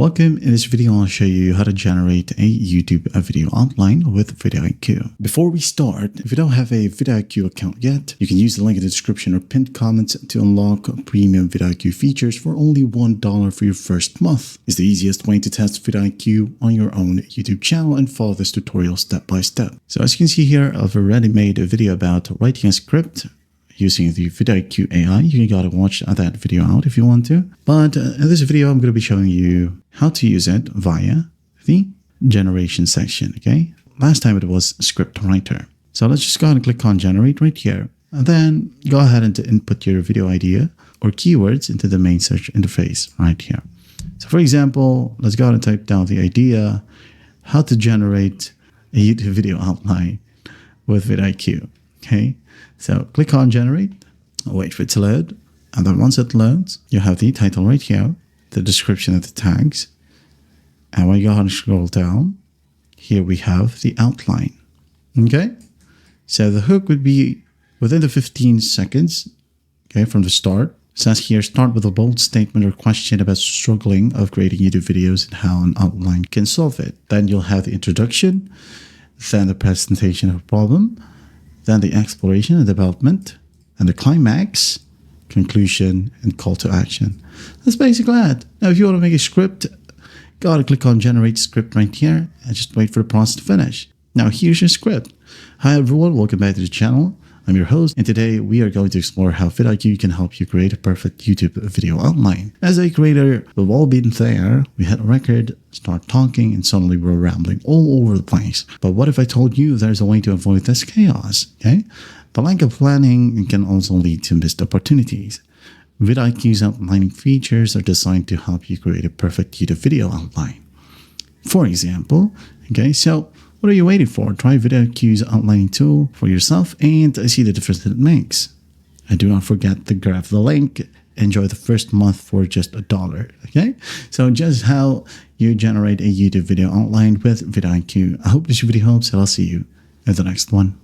Welcome. In this video, I'll show you how to generate a YouTube video outline with vidIQ. Before we start, if you don't have a vidIQ account yet, you can use the link in the description or pinned comments to unlock premium vidIQ features for only $1 for your first month. It's the easiest way to test vidIQ on your own YouTube channel and follow this tutorial step by step. So as you can see here, I've already made a video about writing a script using the vidIQ AI. You gotta watch that video out if you want to. But in this video, I'm gonna be showing you how to use it via the generation section, okay? Last time it was script writer. So let's just go ahead and click on generate right here. And then go ahead and input your video idea or keywords into the main search interface right here. So for example, let's go ahead and type down the idea, how to generate a YouTube video outline with vidIQ, okay? So click on generate, wait for it to load, and then once it loads, you have the title right here, the description of the tags, and when you go ahead and scroll down, here we have the outline, okay? So the hook would be within the 15 seconds, okay, from the start. It says here, start with a bold statement or question about struggling of creating YouTube videos and how an outline can solve it. Then you'll have the introduction, then the presentation of a problem, then the exploration and development, and the climax, conclusion, and call to action. That's basically it. Now, if you want to make a script, go ahead and click on generate script right here and just wait for the process to finish. Now, here's your script. Hi, everyone. Welcome back to the channel. I'm your host, and today we are going to explore how vidIQ can help you create a perfect YouTube video outline. As a creator, we've all been there. We hit record, start talking, and suddenly we're rambling all over the place. But what if I told you there's a way to avoid this chaos, okay? The lack of planning can also lead to missed opportunities. vidIQ's outlining features are designed to help you create a perfect YouTube video outline. For example, okay, so what are you waiting for? Try vidIQ's outlining tool for yourself and see the difference that it makes. And do not forget to grab the link. Enjoy the first month for just $1, okay? So just how you generate a YouTube video outline with vidIQ. I hope this video helps, and I'll see you in the next one.